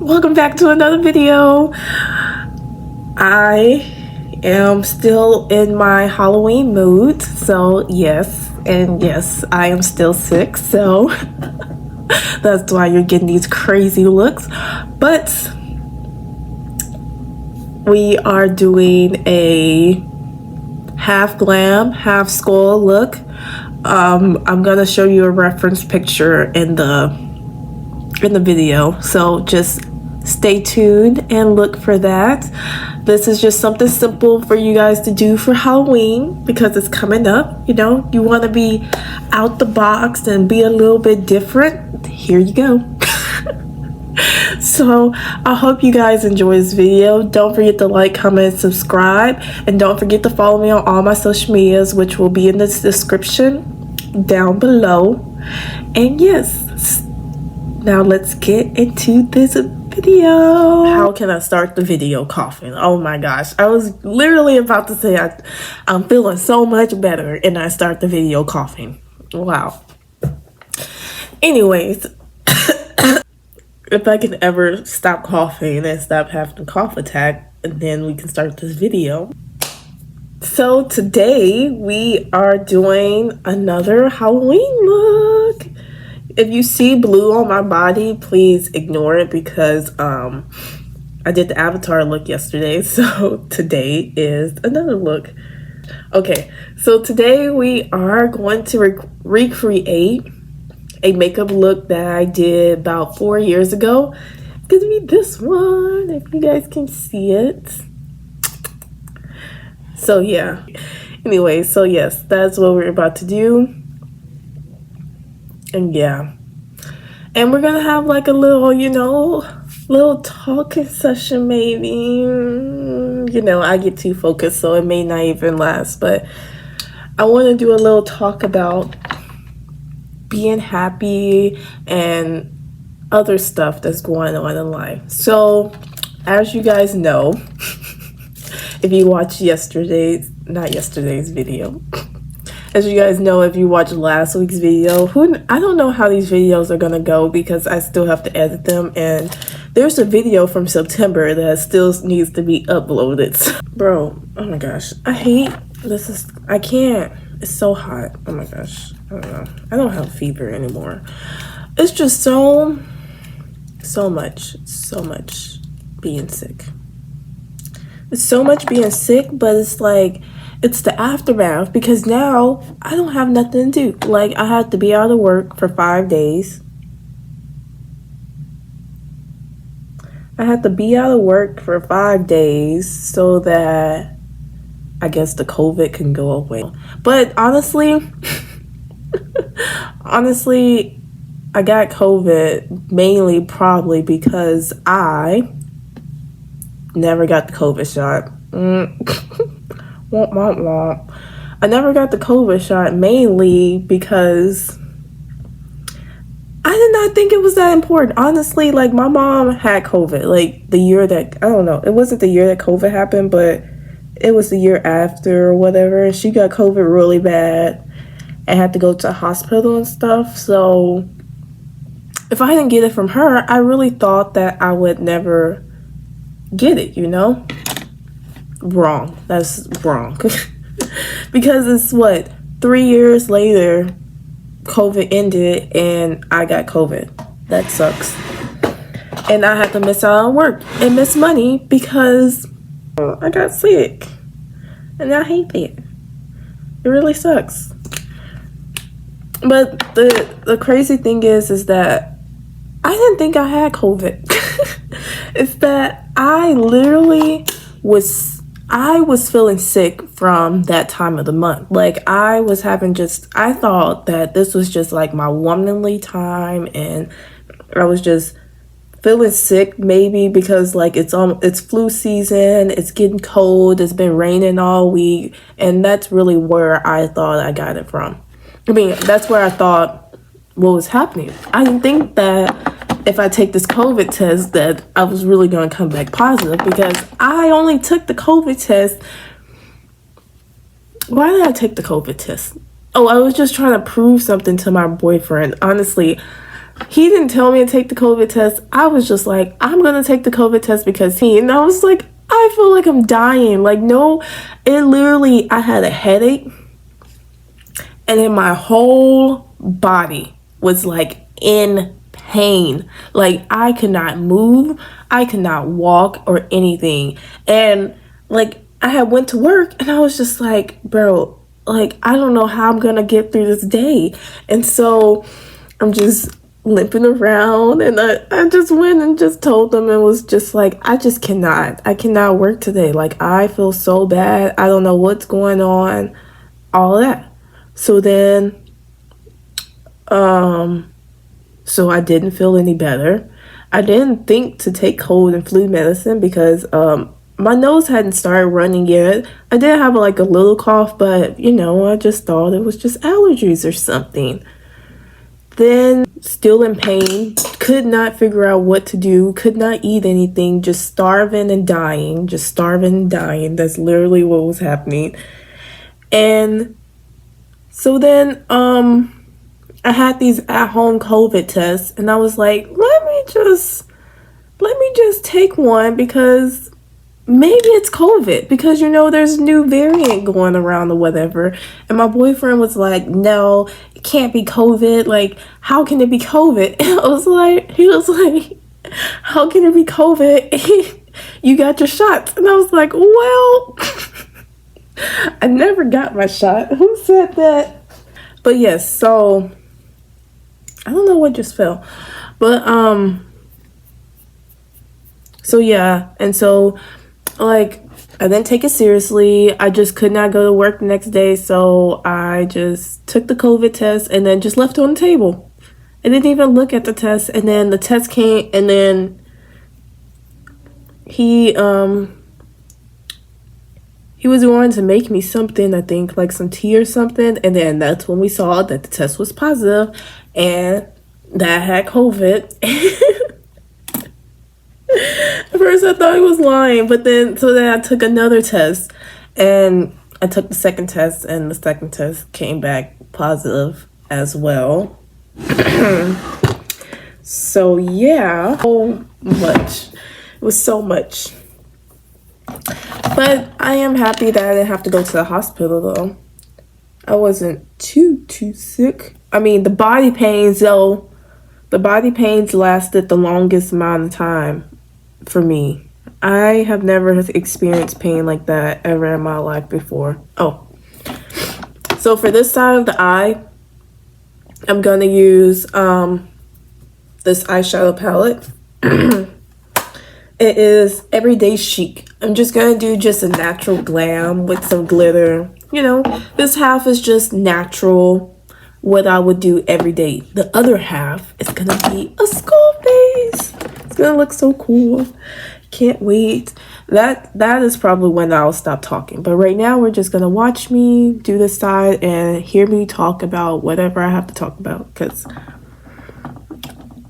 Welcome back to another video. I am still in my Halloween mood, so yes, I am still sick, so that's why you're getting these crazy looks. But we are doing a half glam, half skull look. I'm gonna show you a reference picture in the video, so just stay tuned and look for that. This is just something simple for you guys to do for Halloween because it's coming up. You know, you want to be out the box and be a little bit different. Here you go. So I hope you guys enjoy this video. Don't forget to like, comment, subscribe, and don't forget to follow me on all my social medias, which will be in the description down below. And yes, now let's get into this video. How can I start the video coughing? Oh my gosh, I was literally about to say I'm feeling so much better, and I start the video coughing. Wow. Anyways, if I can ever stop coughing and stop having a cough attack, then we can start this video. So today we are doing another Halloween look. If you see blue on my body, please ignore it because I did the avatar look yesterday, so today is another look. Okay, so today we are going to recreate a makeup look that I did about 4 years ago. It's gonna be this one, if you guys can see it. So yeah, anyway, so yes, that's what we're about to do. And yeah, and we're gonna have like a little, you know, little talking session maybe. You know, I get too focused, so it may not even last, but I want to do a little talk about being happy and other stuff that's going on in life. So as you guys know, if you watched not yesterday's video, as you guys know, if you watched last week's video, I don't know how these videos are gonna go because I still have to edit them, and there's a video from September that still needs to be uploaded. Bro, oh my gosh, I hate this. I can't. It's so hot. Oh my gosh, I don't know. I don't have fever anymore. It's just so much being sick. It's so much being sick, but it's like, it's the aftermath because now I don't have nothing to do. Like, I had to be out of work for 5 days. I had to be out of work for 5 days so that I guess the COVID can go away. But honestly, I got COVID mainly probably because I never got the COVID shot. Womp, womp, womp. I never got the COVID shot mainly because I did not think it was that important. Honestly, like, my mom had COVID, like, the year that, I don't know, it wasn't the year that COVID happened, but it was the year after or whatever, and she got COVID really bad and had to go to the hospital and stuff. So if I didn't get it from her, I really thought that I would never get it, you know? Wrong. That's wrong. Because it's what, 3 years later COVID ended and I got COVID. That sucks. And I had to miss out on work and miss money because I got sick. And I hate it. It really sucks. But the crazy thing is that I didn't think I had COVID. It's that I literally was feeling sick from that time of the month. Like, I thought that this was just like my womanly time, and I was just feeling sick maybe because like it's flu season, it's getting cold, it's been raining all week, and that's really where I thought I got it from. I mean, that's where I thought what was happening. I didn't think that if I take this COVID test that I was really going to come back positive, because I only took the COVID test. Why did I take the COVID test? Oh, I was just trying to prove something to my boyfriend. Honestly, He didn't tell me to take the COVID test. I was just like, I'm gonna take the COVID test because and I was like, I feel like I'm dying. Like, no, it literally, I had a headache, and then my whole body was like in pain. Like, I could not move, I could not walk or anything. And like, I had went to work, and I was just like, bro, like, I don't know how I'm gonna get through this day. And so I'm just limping around, and I just went and just told them, and was just like, I cannot work today. Like, I feel so bad, I don't know what's going on, all that. So then so I didn't feel any better. I didn't think to take cold and flu medicine because my nose hadn't started running yet. I did have like a little cough, but I just thought it was just allergies or something. Then, still in pain, could not figure out what to do, could not eat anything, just starving and dying, just starving and dying. That's literally what was happening. And so then, I had these at-home COVID tests, and I was like, let me just take one because maybe it's COVID, because there's a new variant going around or whatever. And my boyfriend was like, no, it can't be COVID. Like, how can it be COVID? And he was like, how can it be COVID? You got your shots. And I was like, well, I never got my shot. Who said that? But yes, so I don't know what just fell. But so yeah, and so like, I didn't take it seriously. I just could not go to work the next day, so I just took the COVID test and then just left it on the table. I didn't even look at the test, and then the test came, and then he was going to make me something, I think, like some tea or something, and then that's when we saw that the test was positive and that I had COVID. At first I thought he was lying, but then I took another test, and I took the second test, and the second test came back positive as well. So yeah, so much. It was so much. But I am happy that I didn't have to go to the hospital though. I wasn't too sick. I mean, the body pains lasted the longest amount of time for me. I have never experienced pain like that ever in my life before. Oh, so for this side of the eye, I'm gonna use this eyeshadow palette. It is Everyday Chic. I'm just gonna do just a natural glam with some glitter. This half is just natural, what I would do every day. The other half is gonna be a skull face. It's gonna look so cool. Can't wait. That is probably when I'll stop talking. But right now, we're just gonna watch me do this side and hear me talk about whatever I have to talk about, because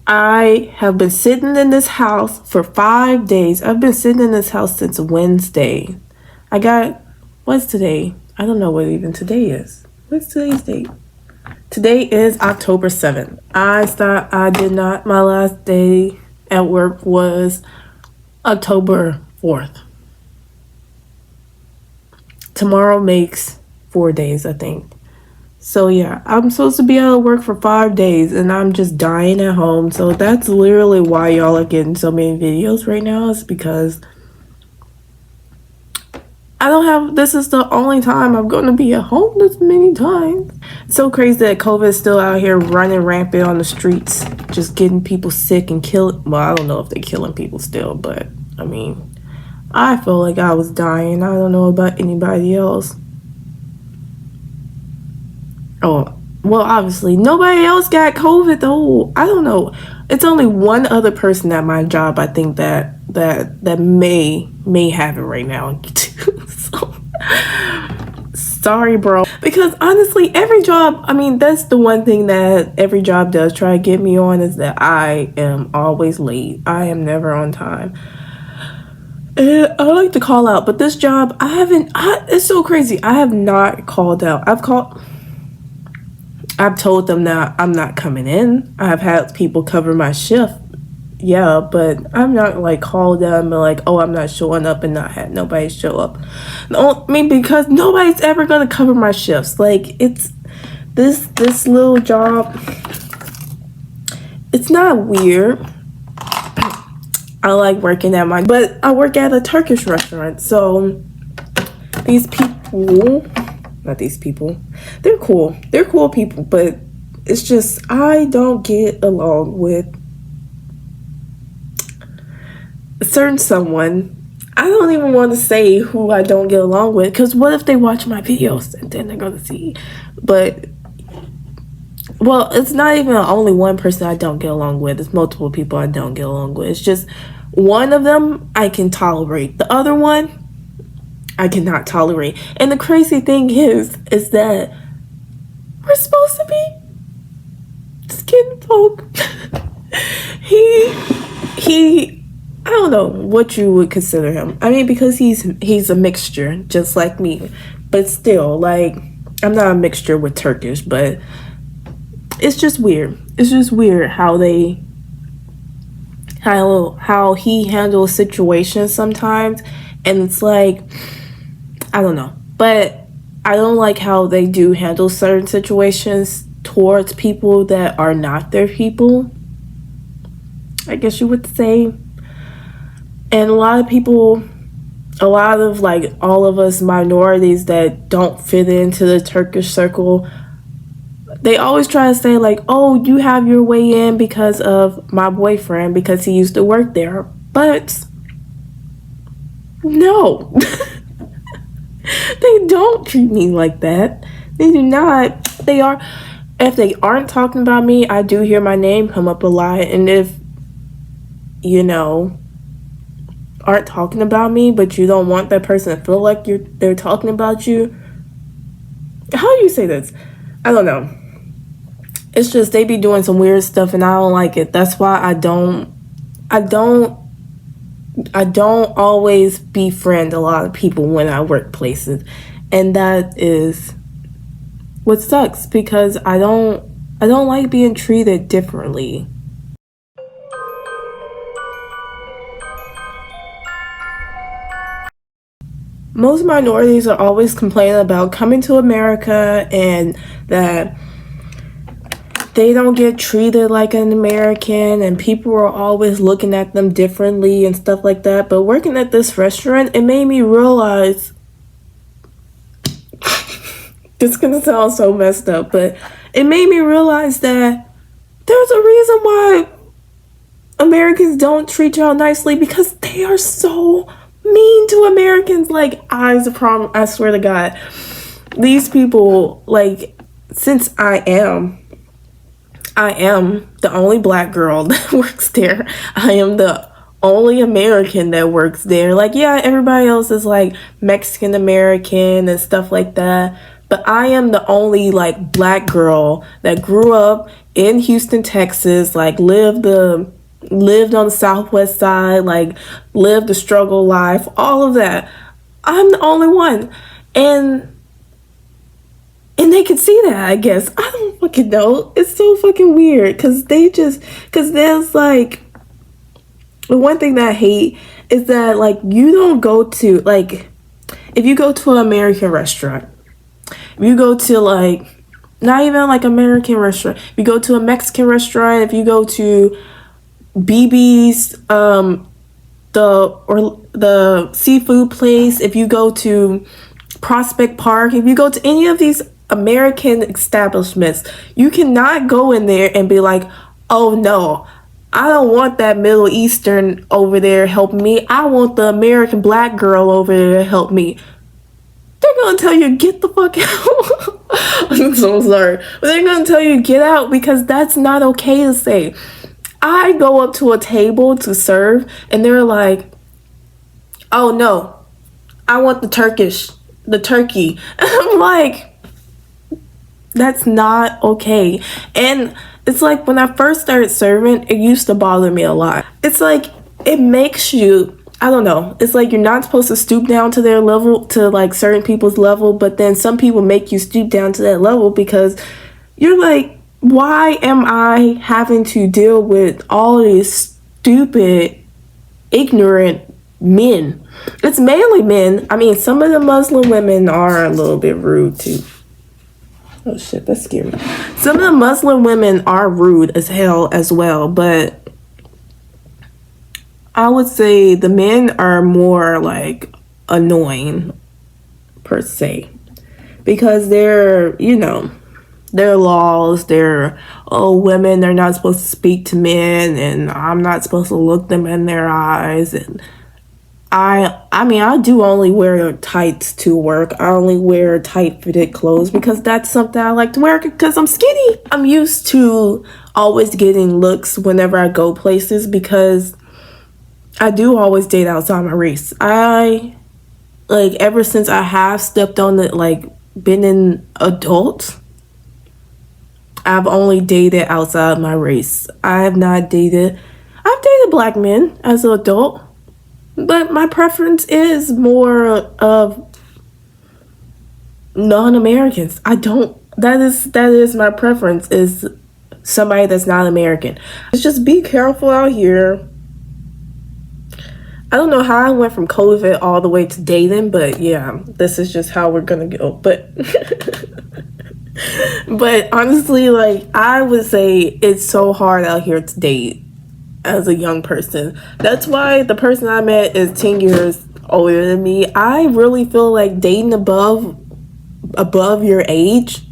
I have been sitting in this house for 5 days. I've been sitting in this house since Wednesday. What's today? I don't know what even today is. What's today's date? Today is October 7th. My last day at work was October 4th. Tomorrow makes 4 days, I think. So yeah, I'm supposed to be out of work for 5 days, and I'm just dying at home. So that's literally why y'all are getting so many videos right now, is because this is the only time I'm going to be at home this many times. It's so crazy that COVID is still out here running rampant on the streets, just getting people sick and killing. Well, I don't know if they're killing people still, but I mean, I feel like I was dying. I don't know about anybody else. Oh, well, obviously nobody else got COVID though. I don't know. It's only one other person at my job, I think, that may have it right now. So, sorry, bro. Because honestly, every job, I mean, that's the one thing that every job does try to get me on, is that I am always late. I am never on time. And I like to call out, but this job, it's so crazy. I have not called out. I've told them that I'm not coming in. I've had people cover my shift. Yeah, but I'm not like call them and like, oh, I'm not showing up and not have nobody show up. No, I mean, because nobody's ever gonna cover my shifts. Like, it's this little job. It's not weird. I like working at but I work at a Turkish restaurant, so these people, not these people, they're cool. They're cool people, but it's just I don't get along with a certain someone. I don't even want to say who I don't get along with, because what if they watch my videos and then they're gonna see? But well, it's not even only one person I don't get along with. It's multiple people I don't get along with. It's just one of them I can tolerate. The other one I cannot tolerate. And the crazy thing is that we're supposed to be skin folk. he I don't know what you would consider him. I mean, because he's a mixture, just like me. But still, like, I'm not a mixture with Turkish, but it's just weird. It's just weird how he handles situations sometimes. And it's like, I don't know. But I don't like how they do handle certain situations towards people that are not their people, I guess you would say. And a lot of like all of us minorities that don't fit into the Turkish circle, they always try to say like, oh, you have your way in because of my boyfriend, because he used to work there. But no, they don't treat me like that. They do not. If they aren't talking about me, I do hear my name come up a lot. And if, aren't talking about me, but you don't want that person to feel like they're talking about you. How do you say this? I don't know. It's just they be doing some weird stuff and I don't like it. That's why I don't always befriend a lot of people when I work places. And that is what sucks, because I don't like being treated differently. Most minorities are always complaining about coming to America and that they don't get treated like an American and people are always looking at them differently and stuff like that. But working at this restaurant, it made me realize, this is gonna sound so messed up, but it made me realize that there's a reason why Americans don't treat y'all nicely, because they are so mean to Americans. Like, I swear to God, these people, like, since I am the only black girl that works there, I am the only American that works there. Like, yeah, everybody else is like Mexican American and stuff like that, but I am the only like black girl that grew up in Houston, Texas, like lived on the Southwest side, like lived the struggle life, all of that. I'm the only one. And they can see that, I guess. I don't fucking know. It's so fucking weird, because there's like, the one thing that I hate is that, like, you don't go to, like, if you go to an American restaurant, if you go to, like, not even like American restaurant, if you go to a Mexican restaurant, if you go to BB's, the seafood place, if you go to Prospect Park, if you go to any of these American establishments, you cannot go in there and be like, oh no, I don't want that Middle Eastern over there helping me. I want the American black girl over there to help me. They're gonna tell you, get the fuck out. I'm so sorry. But they're gonna tell you, get out, because that's not okay to say. I go up to a table to serve and they're like, oh no, I want the turkey. And I'm like, that's not okay. And it's like, when I first started serving, it used to bother me a lot. It's like, it makes you, I don't know, it's like you're not supposed to stoop down to their level, to like certain people's level, but then some people make you stoop down to that level because You're like, why am I having to deal with all these stupid, ignorant men? It's mainly men. I mean, some of the Muslim women are a little bit rude too. Oh shit, that's scary. Some of the Muslim women are rude as hell as well, but I would say the men are more like annoying per se. Because they're, their laws, they're, women, they're not supposed to speak to men, and I'm not supposed to look them in their eyes. And I mean, I do only wear tights to work. I only wear tight fitted clothes because that's something I like to wear because I'm skinny. I'm used to always getting looks whenever I go places because I do always date outside my race. Ever since I have stepped on the, been an adult, I've only dated outside my race. I've dated black men as an adult, but my preference is more of non-Americans. That is my preference, is somebody that's not American. Just be careful out here. I don't know how I went from COVID all the way to dating, but yeah, this is just how we're gonna go. But but honestly, I would say it's so hard out here to date as a young person. That's why the person I met is 10 years older than me. I really feel like dating above your age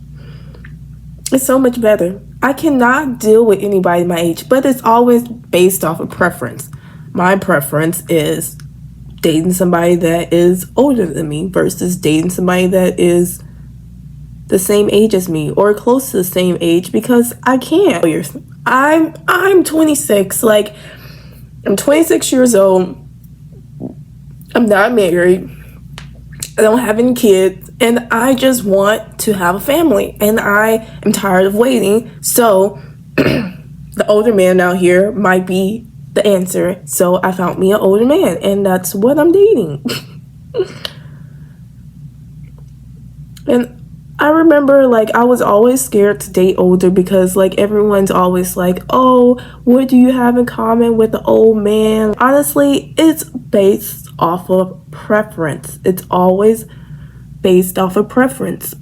is so much better. I cannot deal with anybody my age, but it's always based off of preference. My preference is dating somebody that is older than me versus dating somebody that is the same age as me or close to the same age, because I can't. I'm 26. I'm 26 years old. I'm not married. I don't have any kids, and I just want to have a family, and I am tired of waiting. So the older man out here might be the answer. So I found me an older man, and that's what I'm dating. And I remember I was always scared to date older because everyone's always like, oh, what do you have in common with the old man? Honestly, it's based off of preference. It's always based off of preference.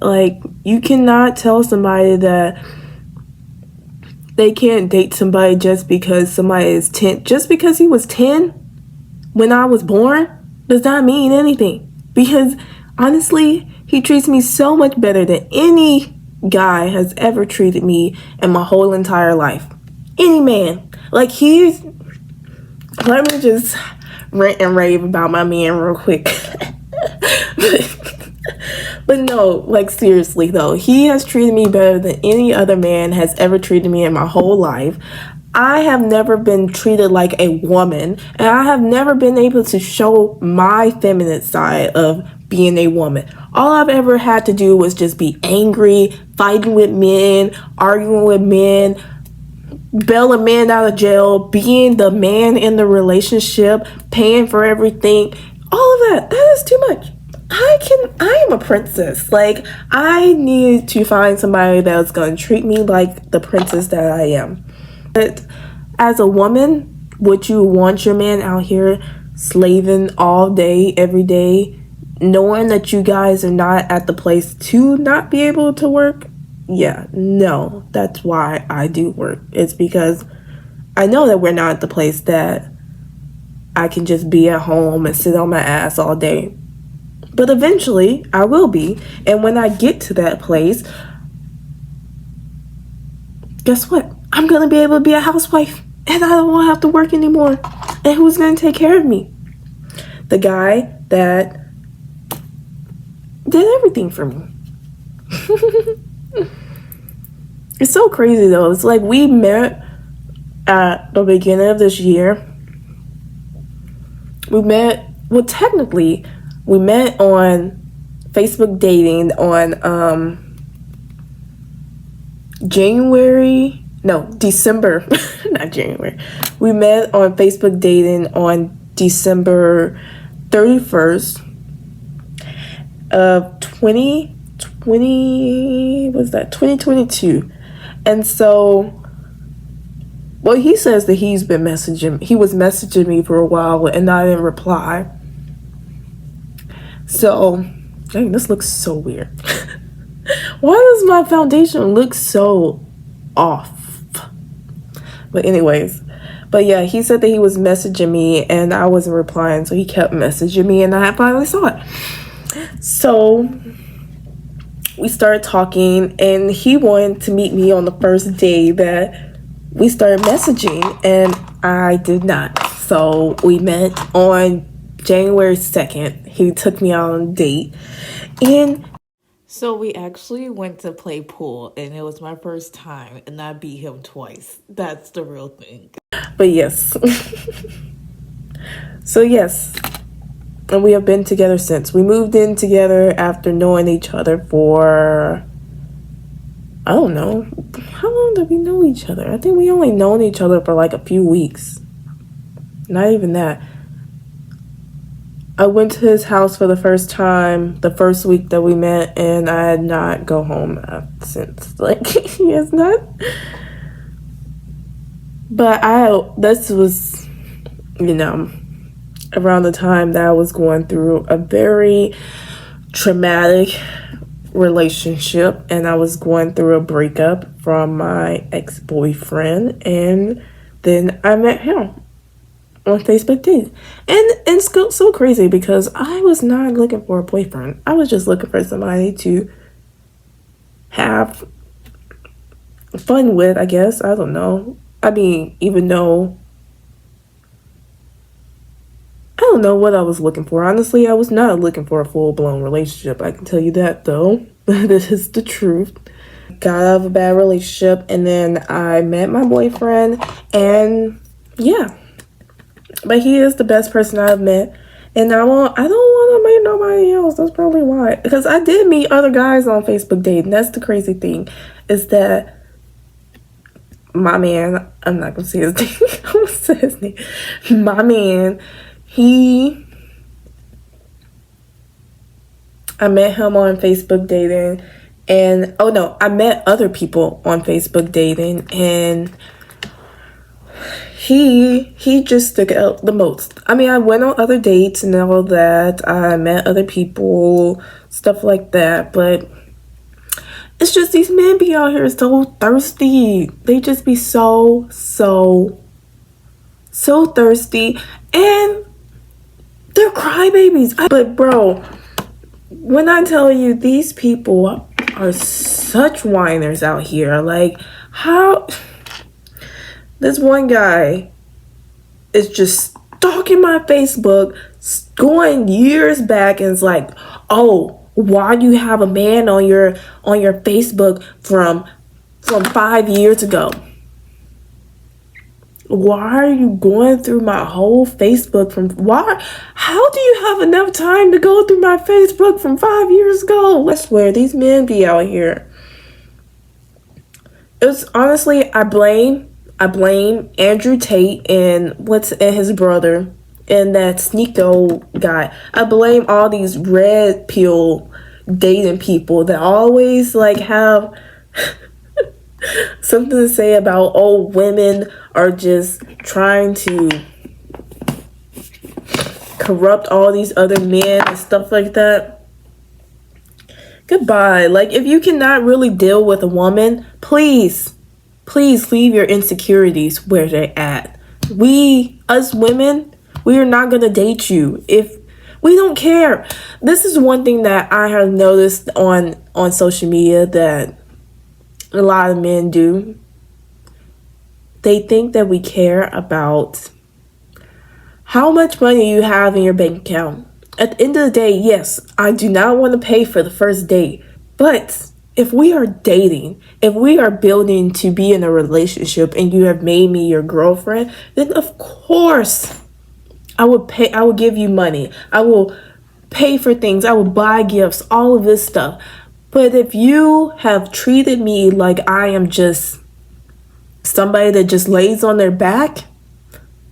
You cannot tell somebody that they can't date somebody just because somebody is 10. Just because he was 10 when I was born does not mean anything. Because honestly, he treats me so much better than any guy has ever treated me in my whole entire life. Any man. Let me just rant and rave about my man real quick. But no, seriously though, he has treated me better than any other man has ever treated me in my whole life. I have never been treated like a woman, and I have never been able to show my feminine side of being a woman. All I've ever had to do was just be angry, fighting with men, arguing with men, bail a man out of jail, being the man in the relationship, paying for everything. All of that is too much. I am a princess. I need to find somebody that's going to treat me like the princess that I am. But as a woman, would you want your man out here slaving all day, every day, knowing that you guys are not at the place to not be able to work? Yeah, no, that's why I do work. It's because I know that we're not at the place that I can just be at home and sit on my ass all day. But eventually, I will be. And when I get to that place, guess what? I'm going to be able to be a housewife. And I don't want to have to work anymore. And who's going to take care of me? The guy that did everything for me. It's so crazy, though. It's we met at the beginning of this year. Technically, we met on Facebook dating on December, not January. We met on Facebook dating on December 31st of 2022. And so, well, he says that he was messaging me for a while and I didn't reply. So, dang, this looks so weird. Why does my foundation look so off? But anyways, but yeah, he said that he was messaging me and I wasn't replying, so he kept messaging me and I finally saw it. So we started talking and he wanted to meet me on the first day that we started messaging, and I did not. So we met on January 2nd. He took me out on a date, and so we actually went to play pool, and it was my first time, and I beat him twice. That's the real thing. But yes. So yes, and we have been together since. We moved in together after knowing each other for, I don't know, how long did we know each other? I think we only known each other for like a few weeks. Not even that. I went to his house for the first time the first week that we met, and I did not go home since. Like, he has not. But this was, around the time that I was going through a very traumatic relationship, and I was going through a breakup from my ex-boyfriend, and then I met him on Facebook dating. And it's so crazy because I was not looking for a boyfriend. I was just looking for somebody to have fun with, I guess. I don't know. I mean, even though I don't know what I was looking for. Honestly, I was not looking for a full-blown relationship. I can tell you that, though. This is the truth. Got out of a bad relationship, and then I met my boyfriend, and yeah. But he is the best person I've met, and I don't want to meet nobody else. That's probably why. Because I did meet other guys on Facebook dating. That's the crazy thing, is that my man, I'm not going to say his name. I'm going to say his name. My man, I met him on Facebook dating, and I met other people on Facebook dating, and he just stuck out the most. I mean, I went on other dates and all that. I met other people, stuff like that, but it's just these men be out here so thirsty. They just be so thirsty, and they're crybabies. But bro, when I tell you, these people are such whiners out here. Like, how this one guy is just stalking my Facebook, going years back, and it's like, oh, why do you have a man on your Facebook from 5 years ago? Why are you going through my whole Facebook how do you have enough time to go through my Facebook from 5 years ago? I swear, these men be out here. It's honestly, I blame Andrew Tate and his brother and that Sneeko guy. I blame all these red pill dating people that always like have something to say about, oh, women are just trying to corrupt all these other men and stuff like that. Goodbye. Like, if you cannot really deal with a woman, please leave your insecurities where they're at. Us women, we are not gonna date you if we don't care. This is one thing that I have noticed on social media that a lot of men do. They think that we care about how much money you have in your bank account. At the end of the day, yes, I do not want to pay for the first date, but if we are dating, if we are building to be in a relationship and you have made me your girlfriend, then of course I would give you money. I will pay for things. I will buy gifts, all of this stuff. But if you have treated me like I am just somebody that just lays on their back,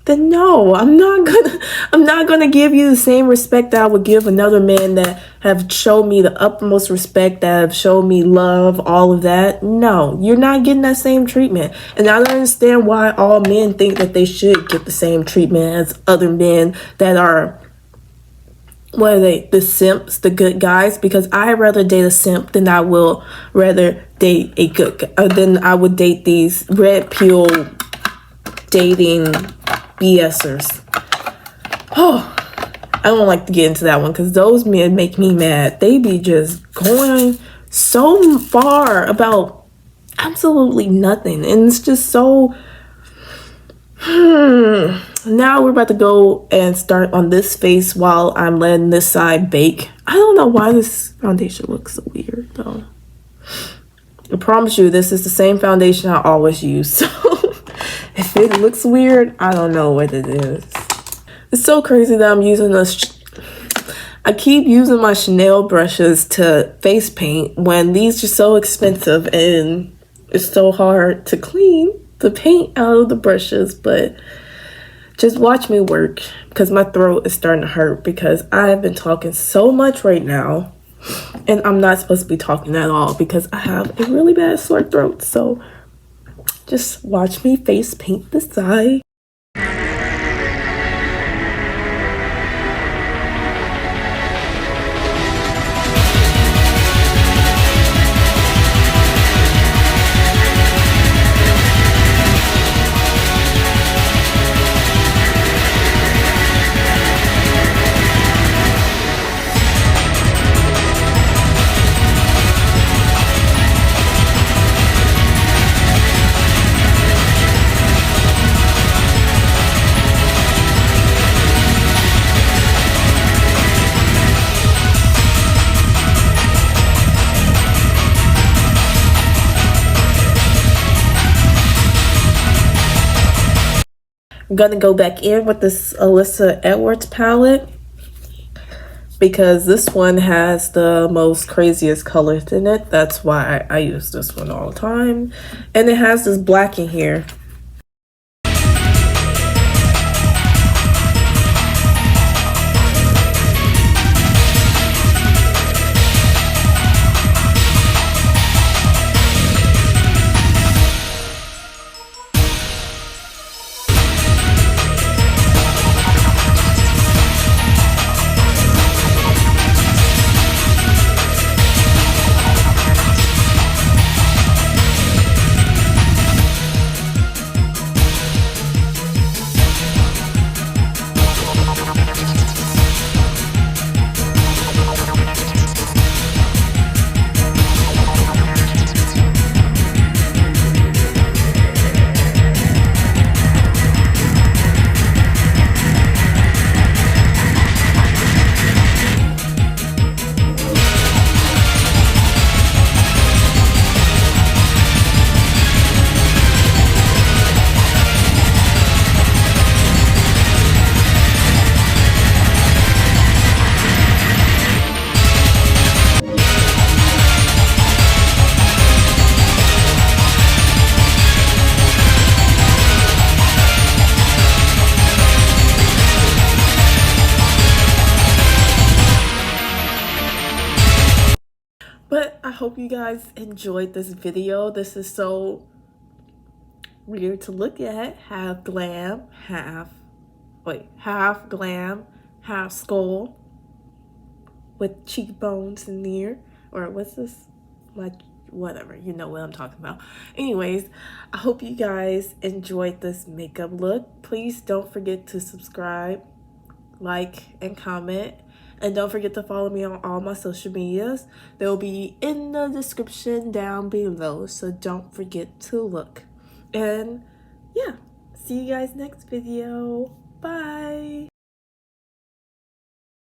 then no, I'm not gonna give you the same respect that I would give another man that have showed me the utmost respect, that have showed me love, all of that. No, you're not getting that same treatment. And I don't understand why all men think that they should get the same treatment as other men that are, what are they, the simps, the good guys, because I'd rather date a simp than I will rather date a good guy, than I would date these red pill dating BSers. Oh, I don't like to get into that one because those men make me mad. They be just going so far about absolutely nothing. And it's just so... Now we're about to go and start on this face while I'm letting this side bake. I don't know why this foundation looks so weird though. I promise you this is the same foundation I always use. So if it looks weird, I don't know what it is. It's so crazy that I'm using this. I keep using my Chanel brushes to face paint when these are so expensive and it's so hard to clean the paint out of the brushes. But just watch me work because my throat is starting to hurt because I've been talking so much right now and I'm not supposed to be talking at all because I have a really bad sore throat. So just watch me face paint the side. I'm gonna go back in with this Alyssa Edwards palette because this one has the most craziest colors in it. That's why I use this one all the time. And it has this black in here. But I hope you guys enjoyed this video. This is so weird to look at. Half glam, half glam, half skull with cheekbones in there. Or what's this? Like, whatever, you know what I'm talking about. Anyways, I hope you guys enjoyed this makeup look. Please don't forget to subscribe, like, and comment. And don't forget to follow me on all my social medias. They'll be in the description down below. So don't forget to look. And yeah, see you guys next video. Bye.